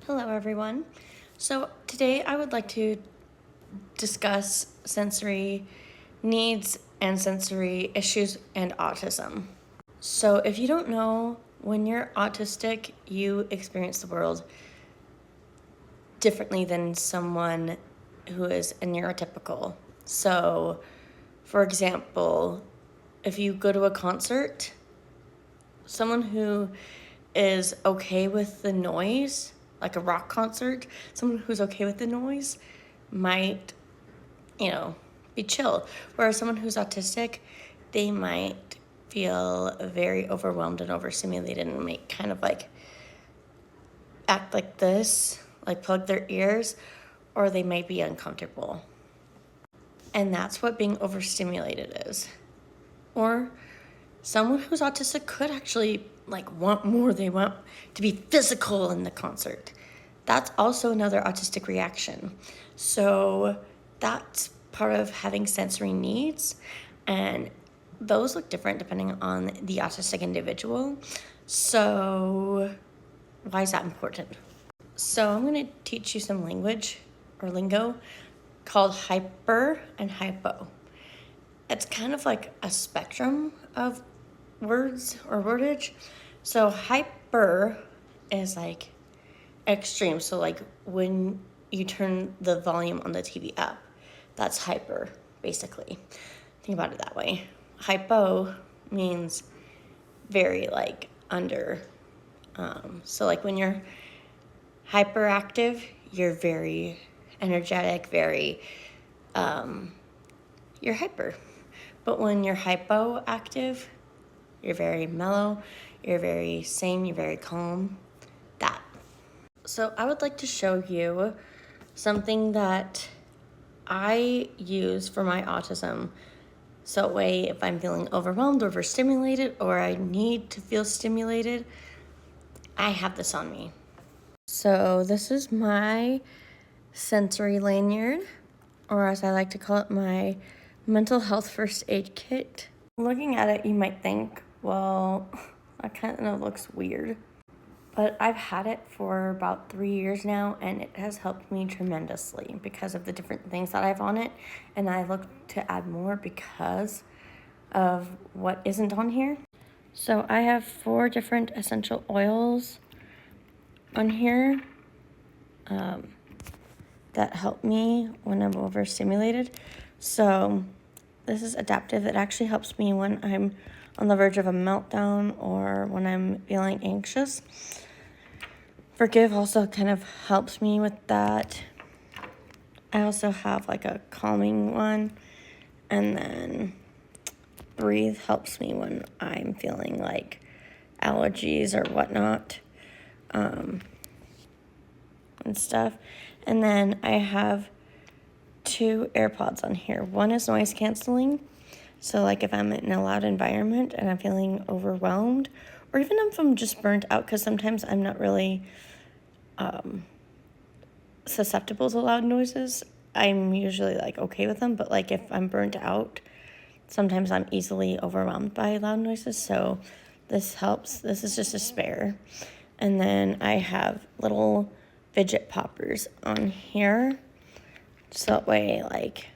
Hello, everyone. So, today I would like to discuss sensory needs and sensory issues and autism. So, if you don't know, when you're autistic, you experience the world differently than someone who is a neurotypical. So, for example, if you go to a concert, someone who is okay with the noise, like a rock concert, someone who's okay with the noise might, be chill. Whereas someone who's autistic, they might feel very overwhelmed and overstimulated and might kind of like act like this, like plug their ears, or they might be uncomfortable. And that's what being overstimulated is. Or someone who's autistic could actually want more. They want to be physical in the concert. That's also another autistic reaction. So that's part of having sensory needs, and those look different depending on the autistic individual. So why is that important? So I'm going to teach you some language or lingo called hyper and hypo. It's kind of like a spectrum of words or wordage. So hyper is like extreme. So like when you turn the volume on the TV up, that's hyper, basically. Think about it that way. Hypo means very like under. So like when you're hyperactive, you're very energetic, you're hyper. But when you're hypoactive, you're very mellow, you're very sane, you're very calm. That. So I would like to show you something that I use for my autism. So that way, if I'm feeling overwhelmed, overstimulated, or I need to feel stimulated, I have this on me. So this is my sensory lanyard, or as I like to call it, my mental health first aid kit. Looking at it, you might think, well, that kind of looks weird. But I've had it for about 3 years now, and it has helped me tremendously because of the different things that I have on it. And I look to add more because of what isn't on here. So I have 4 different essential oils on here that help me when I'm overstimulated. So this is adaptive. It actually helps me when I'm on the verge of a meltdown or when I'm feeling anxious. Forgive also kind of helps me with that. I also have like a calming one. And then breathe helps me when I'm feeling like allergies or whatnot and stuff. And then I have 2 AirPods on here. One is noise canceling. So like if I'm in a loud environment and I'm feeling overwhelmed, or even if I'm just burnt out, because sometimes I'm not really susceptible to loud noises. I'm usually like okay with them, but like if I'm burnt out, sometimes I'm easily overwhelmed by loud noises. So this helps. This is just a spare. And then I have little fidget poppers on here. So that way, like,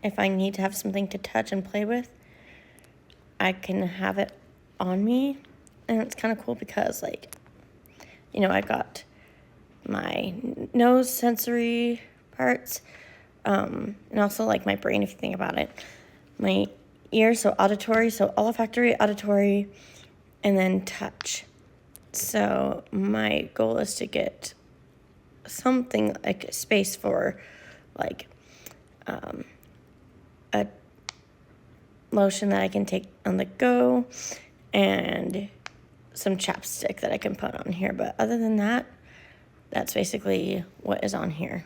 if I need to have something to touch and play with, I can have it on me. And it's kind of cool because, like, I got my nose sensory parts, and also, like, my brain, if you think about it. My ears, so auditory, so olfactory, auditory, and then touch. So my goal is to get something like a space for, like, a lotion that I can take on the go and some chapstick that I can put on here. But other than that, that's basically what is on here.